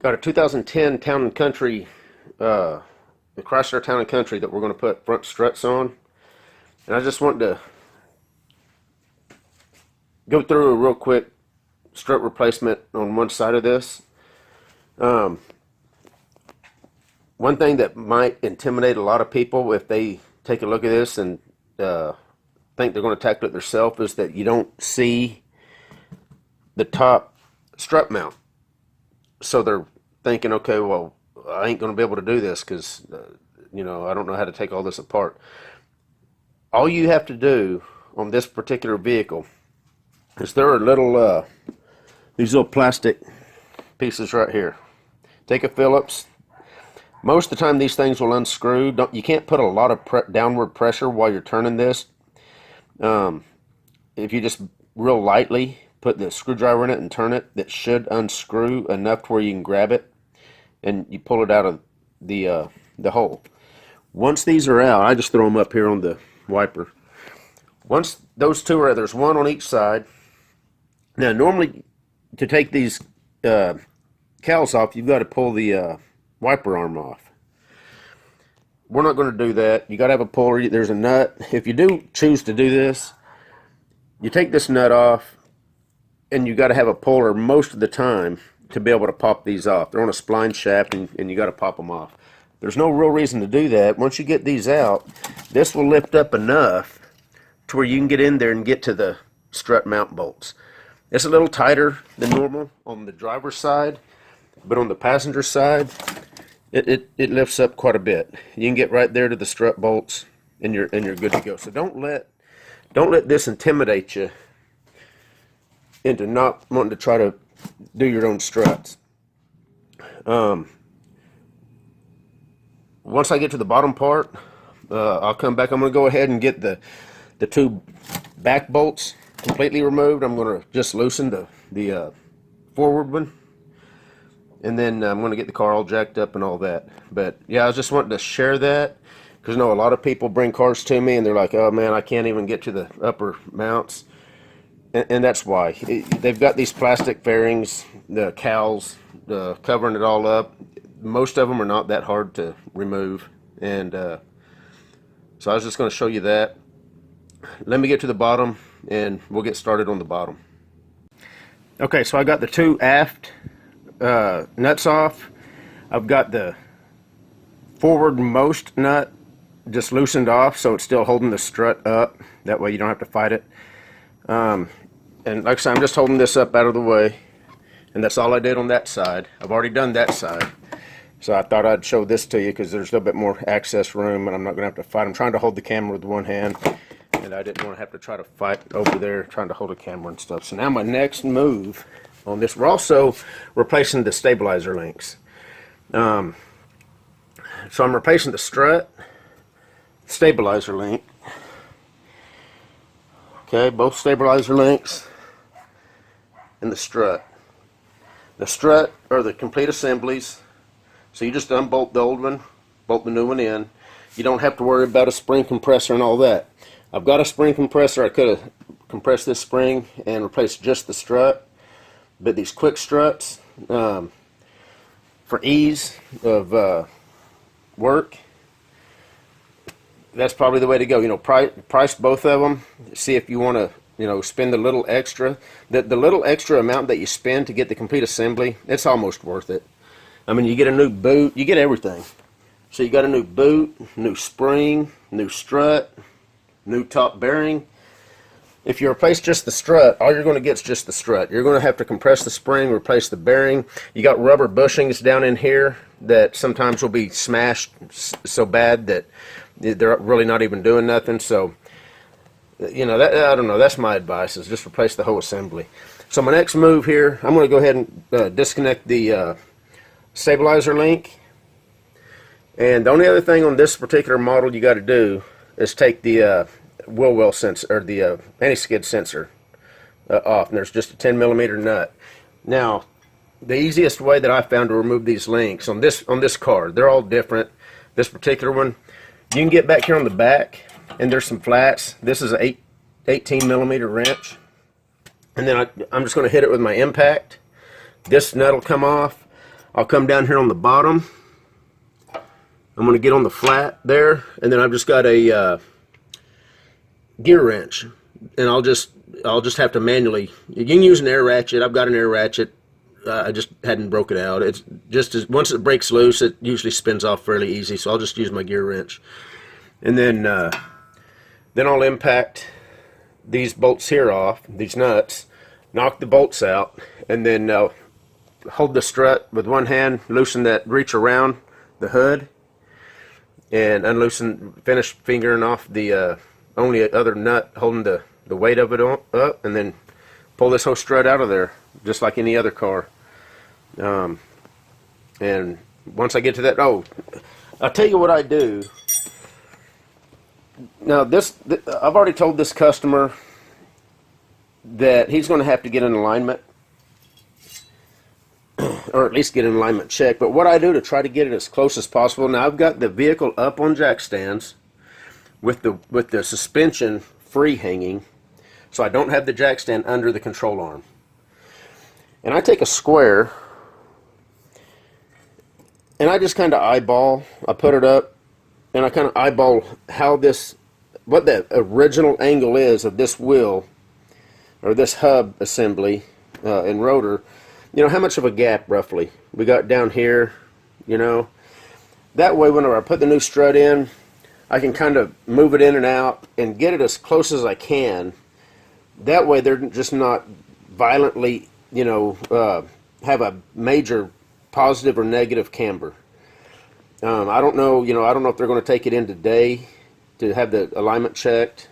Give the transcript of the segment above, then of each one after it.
Got a 2010 Town and Country, the Chrysler Town and Country that we're going to put front struts on. And I just wanted to go through a real quick strut replacement on one side of this. One thing that might intimidate a lot of people if they take a look at this and think they're going to tackle it themselves is that you don't see the top strut mount. So they're thinking, okay, well, I ain't going to be able to do this because, I don't know how to take all this apart. All you have to do on this particular vehicle is there are little, these little plastic pieces right here. Take a Phillips. Most of the time these things will unscrew. You can't put a lot of downward pressure while you're turning this. If you just real lightly put the screwdriver in it and turn it, that should unscrew enough to where you can grab it and you pull it out of the hole. Once these are out, I just throw them up here on the wiper. Once those two are out, there's one on each side. Now normally to take these cowls off, you've got to pull the wiper arm off. We're not going to do that. You got to have a puller. There's a nut. If you do choose to do this, you take this nut off and you got to have a puller most of the time to be able to pop these off. They're on a spline shaft and you got to pop them off. There's no real reason to do that. Once you get these out, this will lift up enough to where you can get in there and get to the strut mount bolts. It's a little tighter than normal on the driver's side, but on the passenger side, it lifts up quite a bit. You can get right there to the strut bolts and you're good to go. So don't let this intimidate you into not wanting to try to do your own struts. Once I get to the bottom part, I'll come back. I'm going to go ahead and get the two back bolts completely removed. I'm going to just loosen the forward one, and then I'm going to get the car all jacked up and all that. But yeah, I was just wanting to share that because I know a lot of people bring cars to me and they're like, oh man, I can't even get to the upper mounts. And that's why. They've got these plastic fairings, the cowls, covering it all up. Most of them are not that hard to remove. And so I was just going to show you that. Let me get to the bottom and we'll get started on the bottom. Okay, so I got the two aft nuts off. I've got the forward-most nut just loosened off so it's still holding the strut up. That way you don't have to fight it. And like I said, I'm just holding this up out of the way, and that's all I did on that side. I've already done that side, so I thought I'd show this to you because there's a little bit more access room and I'm not going to have to fight. I'm trying to hold the camera with one hand, and I didn't want to have to try to fight over there trying to hold a camera and stuff. So now my next move on this, we're also replacing the stabilizer links. So I'm replacing the strut stabilizer link. Okay, both stabilizer links and the strut. The strut are the complete assemblies, so you just unbolt the old one, bolt the new one in. You don't have to worry about a spring compressor and all that. I've got a spring compressor. I could have compressed this spring and replaced just the strut, but these quick struts, for ease of work, that's probably the way to go. Price both of them. See if you want to, spend a little extra. The little extra amount that you spend to get the complete assembly, it's almost worth it. I mean, you get a new boot, you get everything. So you got a new boot, new spring, new strut, new top bearing. If you replace just the strut, all you're going to get is just the strut. You're going to have to compress the spring, replace the bearing. You got rubber bushings down in here that sometimes will be smashed so bad that they're really not even doing nothing. So, I don't know. That's my advice, is just replace the whole assembly. So my next move here, I'm going to go ahead and disconnect the stabilizer link. And the only other thing on this particular model you got to do is take the wheel well sensor, or the anti-skid sensor off. And there's just a 10mm nut. Now, the easiest way that I found to remove these links on this car, they're all different. This particular one, you can get back here on the back, and there's some flats. This is a 18mm wrench, and then I'm just going to hit it with my impact. This nut will come off. I'll come down here on the bottom. I'm going to get on the flat there, and then I've just got a gear wrench, and I'll just have to manually. You can use an air ratchet. I've got an air ratchet. I just hadn't broke it out. It's just once it breaks loose, it usually spins off fairly easy. So I'll just use my gear wrench, and then I'll impact these bolts here off, these nuts, knock the bolts out, and then hold the strut with one hand, loosen that, reach around the hood, and finish fingering off the only other nut holding the weight of it up, and then pull this whole strut out of there, just like any other car. And once I get to that, I'll tell you what I do. Now I've already told this customer that he's going to have to get an alignment, or at least get an alignment check. But what I do to try to get it as close as possible, now I've got the vehicle up on jack stands with the suspension free hanging, so I don't have the jack stand under the control arm. And I take a square, and I just kind of eyeball. I put it up, and I kind of eyeball what the original angle is of this wheel, or this hub assembly and rotor. You know, how much of a gap roughly we got down here, you know. That way, whenever I put the new strut in, I can kind of move it in and out and get it as close as I can. That way, they're just not violently, you know, have a major positive or negative camber. I don't know, you know, I don't know if they're going to take it in today to have the alignment checked,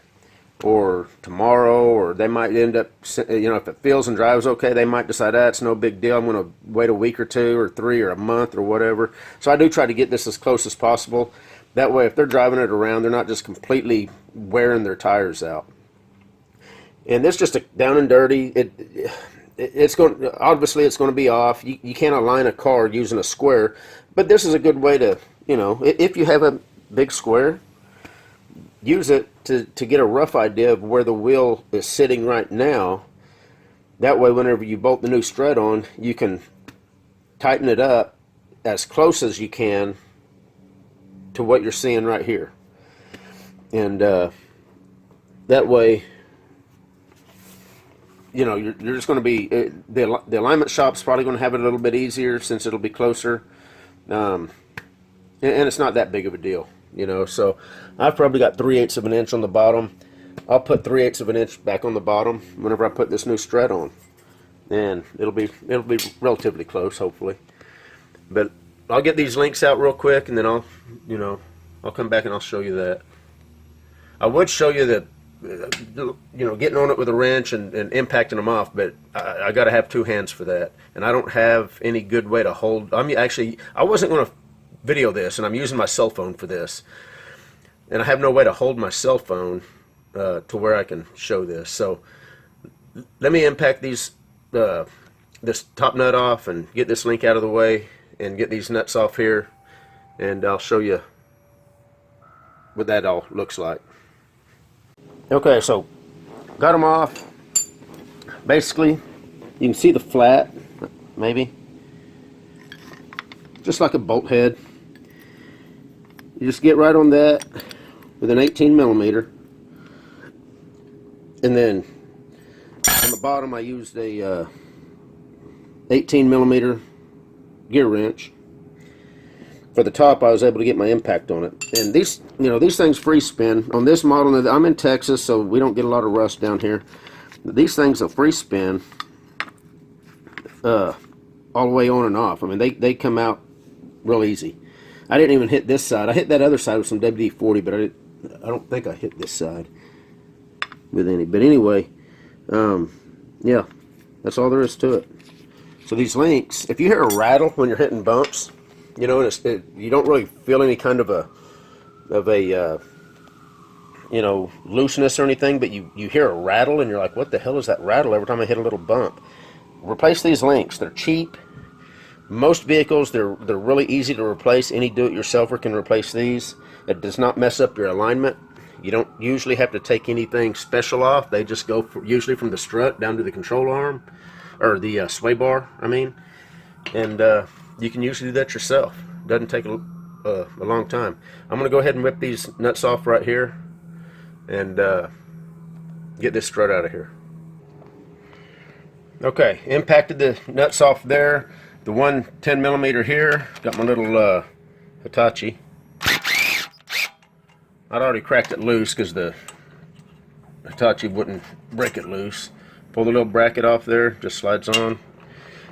or tomorrow, or they might end up, you know, if it feels and drives okay, they might decide, it's no big deal, I'm going to wait a week or two or three or a month or whatever. So I do try to get this as close as possible. That way, if they're driving it around, they're not just completely wearing their tires out. And this just down and dirty. It's going, obviously it's going to be off. You can't align a car using a square, but this is a good way to, you know, if you have a big square, use it to get a rough idea of where the wheel is sitting right now. That way, whenever you bolt the new strut on, you can tighten it up as close as you can to what you're seeing right here. And that way, you know, you're just going to be, the alignment shop's probably going to have it a little bit easier since it'll be closer. And it's not that big of a deal, you know. So I've probably got 3/8 of an inch on the bottom. I'll put 3/8 of an inch back on the bottom whenever I put this new strut on, and it'll be relatively close, hopefully. But I'll get these links out real quick, and then I'll come back and I'll show you that. I would show you the, you know, getting on it with a wrench and impacting them off, but I got to have two hands for that, and I don't have any good way to hold. I wasn't going to video this, and I'm using my cell phone for this, and I have no way to hold my cell phone to where I can show this. So let me impact these this top nut off and get this link out of the way and get these nuts off here, and I'll show you what that all looks like. Okay, so got them off. Basically, you can see the flat, maybe, just like a bolt head. You just get right on that with an 18mm, and then on the bottom I used a 18mm gear wrench. For the top, I was able to get my impact on it. And these, you know, these things free spin. On this model, I'm in Texas, so we don't get a lot of rust down here. These things will free spin all the way on and off. I mean, they come out real easy. I didn't even hit this side. I hit that other side with some WD-40, but I don't think I hit this side with any. But anyway, yeah, that's all there is to it. So these links, if you hear a rattle when you're hitting bumps, you know, you don't really feel any kind of a you know, looseness or anything, but you hear a rattle and you're like, what the hell is that rattle every time I hit a little bump? Replace these links. They're cheap. Most vehicles, they're really easy to replace. Any do-it-yourselfer can replace these. It does not mess up your alignment. You don't usually have to take anything special off. They just go usually from the strut down to the control arm, or the sway bar, I mean. And you can usually do that yourself. Doesn't take a long time. I'm going to go ahead and rip these nuts off right here and get this strut out of here. Okay, impacted the nuts off there. The one 10mm here. Got my little Hitachi. I'd already cracked it loose because the Hitachi wouldn't break it loose. Pull the little bracket off there, just slides on.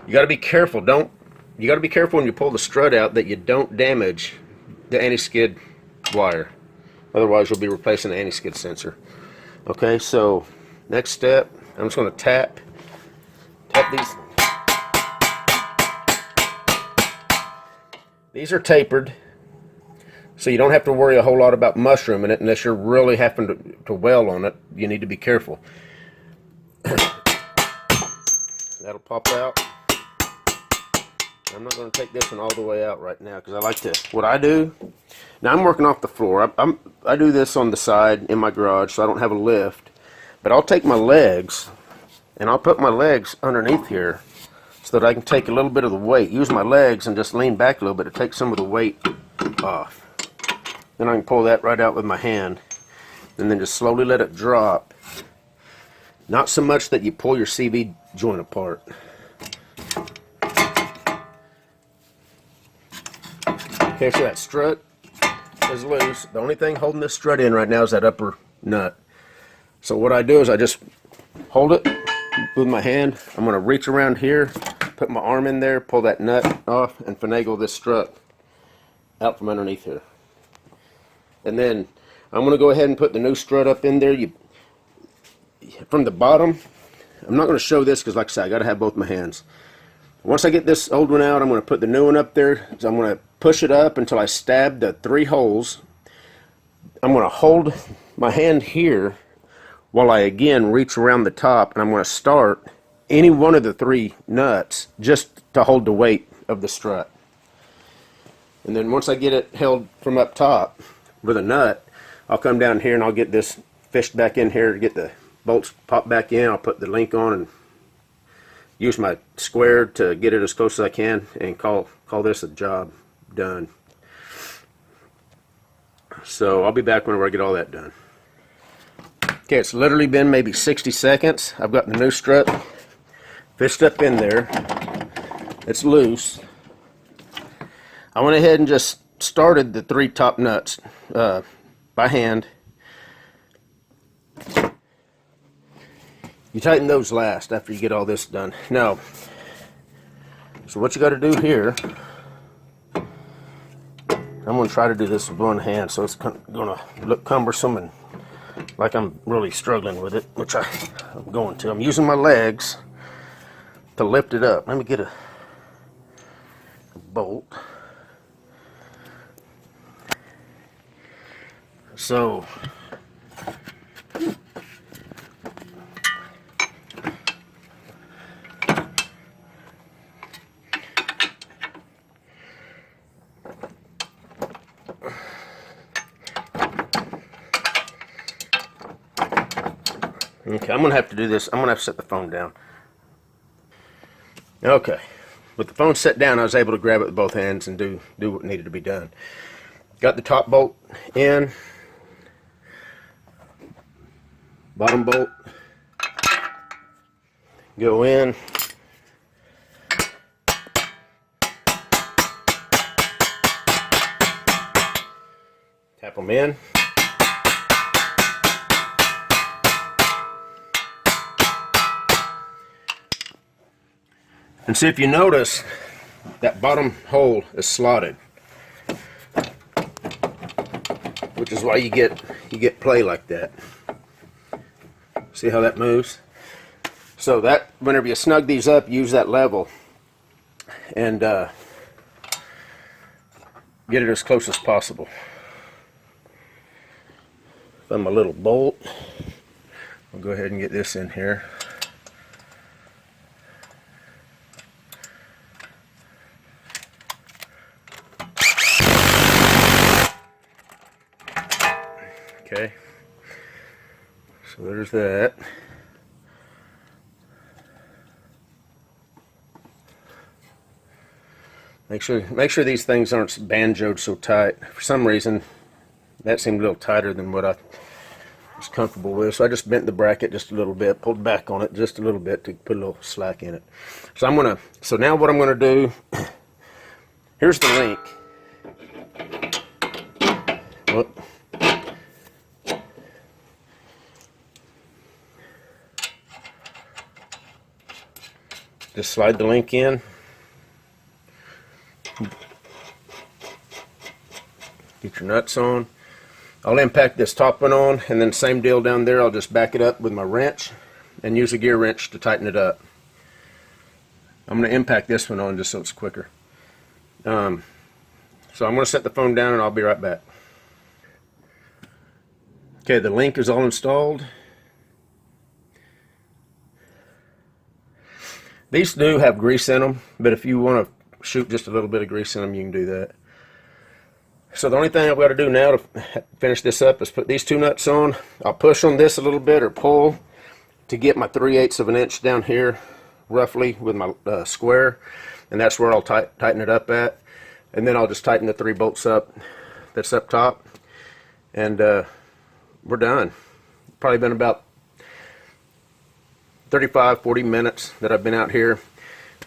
You got to be careful. You got to be careful when you pull the strut out that you don't damage the anti-skid wire. Otherwise, you'll be replacing the anti-skid sensor. Okay, so next step, I'm just going to tap these. These are tapered, so you don't have to worry a whole lot about mushrooming it unless you're really having to weld on it. You need to be careful. That'll pop out. I'm not going to take this one all the way out right now because I like to, what I do, now I'm working off the floor. I do this on the side in my garage so I don't have a lift. But I'll take my legs and I'll put my legs underneath here so that I can take a little bit of the weight. Use my legs and just lean back a little bit to take some of the weight off. Then I can pull that right out with my hand and then just slowly let it drop. Not so much that you pull your CV joint apart. Okay, so that strut is loose. The only thing holding this strut in right now is that upper nut. So what I do is I just hold it with my hand. I'm going to reach around here, put my arm in there, pull that nut off, and finagle this strut out from underneath here. And then I'm going to go ahead and put the new strut up in there. From the bottom, I'm not going to show this because, like I said, I got to have both my hands. Once I get this old one out, I'm going to put the new one up there. So I'm going to push it up until I stab the 3 holes. I'm going to hold my hand here while I again reach around the top, and I'm going to start any one of the 3 nuts just to hold the weight of the strut. And then once I get it held from up top with a nut, I'll come down here and I'll get this fished back in here to get the bolts popped back in. I'll put the link on and use my square to get it as close as I can and call this a job done. So I'll be back whenever I get all that done. Okay, it's literally been maybe 60 seconds. I've got the new strut fished up in there. It's loose. I went ahead and just started the 3 top nuts by hand. You tighten those last after you get all this done. Now, so what you got to do here, I'm going to try to do this with one hand, so it's going to look cumbersome and like I'm really struggling with it, which I'm going to. I'm using my legs to lift it up. Let me get a bolt. So, okay, I'm going to have to do this. I'm going to have to set the phone down. Okay. With the phone set down, I was able to grab it with both hands and do what needed to be done. Got the top bolt in. Bottom bolt. Go in. Tap them in. And see, if you notice, that bottom hole is slotted, which is why you get play like that. See how that moves? So that, whenever you snug these up, use that level and get it as close as possible. Found my little bolt. I'll go ahead and get this in here. Okay, so there's that. Make sure these things aren't banjoed so tight. For some reason, that seemed a little tighter than what I was comfortable with. So I just bent the bracket just a little bit, pulled back on it just a little bit to put a little slack in it. So now what I'm gonna do, here's the link. Whoop. Just slide the link in. Get your nuts on. I'll impact this top one on, and then same deal down there. I'll just back it up with my wrench and use a gear wrench to tighten it up. I'm going to impact this one on just so it's quicker. So I'm going to set the phone down and I'll be right back. Okay, the link is all installed. These do have grease in them, but if you want to shoot just a little bit of grease in them, you can do that. So the only thing I've got to do now to finish this up is put these two nuts on. I'll push on this a little bit or pull to get my 3/8 of an inch down here roughly with my square, and that's where I'll tighten it up at. And then I'll just tighten the 3 bolts up that's up top, and we're done. Probably been about 35-40 minutes that I've been out here.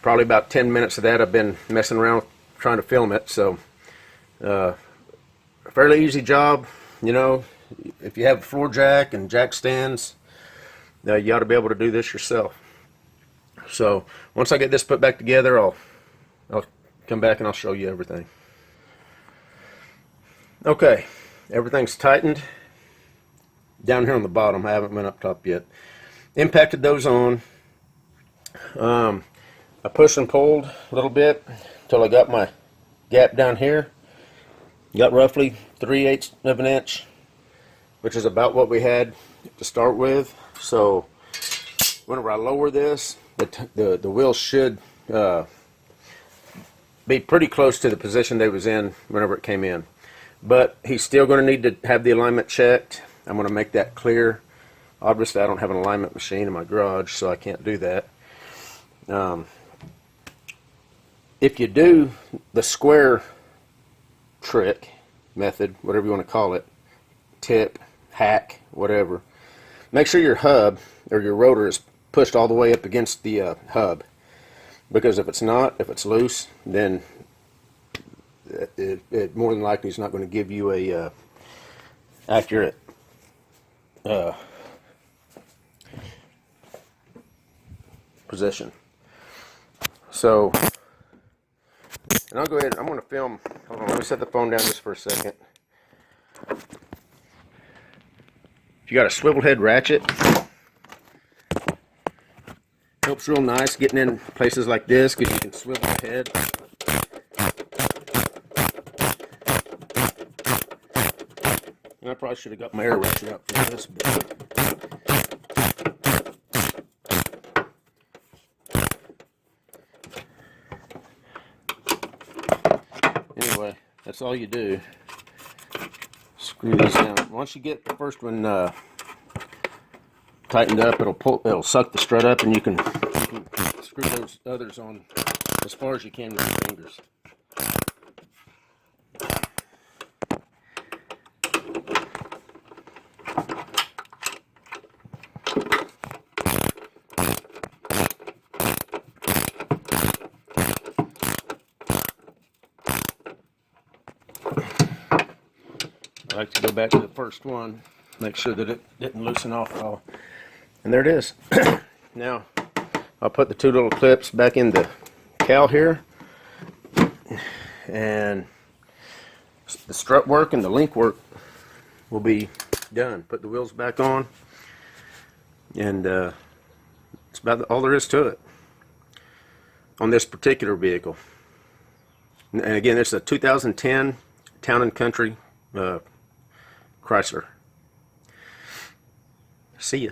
Probably about 10 minutes of that I've been messing around trying to film it. So fairly easy job, you know. If you have a floor jack and jack stands, you ought to be able to do this yourself. So once I get this put back together, I'll come back and I'll show you everything. Okay, everything's tightened down here on the bottom. I haven't went up top yet. Impacted those on. I pushed and pulled a little bit until I got my gap down here. Got roughly 3/8 of an inch, which is about what we had to start with. So whenever I lower this, the wheels should be pretty close to the position they was in whenever it came in. But he's still going to need to have the alignment checked. I'm going to make that clear. Obviously, I don't have an alignment machine in my garage, so I can't do that. If you do the square trick, method, whatever you want to call it, tip, hack, whatever, make sure your hub or your rotor is pushed all the way up against the hub, because if it's not, if it's loose, then it more than likely is not going to give you a accurate position. So, and I'll go ahead, I'm going to film. Hold on, let me set the phone down just for a second. If you got a swivel head ratchet, helps real nice getting in places like this because you can swivel the head. And I probably should have got my air ratchet out for this, but anyway, that's all you do. Screw these down. Once you get the first one tightened up, it'll suck the strut up, and you can screw those others on as far as you can with your fingers. I like to go back to the first one, make sure that it didn't loosen off at all. And there it is. Now, I'll put the 2 little clips back in the cowl here, and the strut work and the link work will be done. Put the wheels back on, and it's about all there is to it on this particular vehicle. And again, it's a 2010 Town and Country Chrysler. See ya.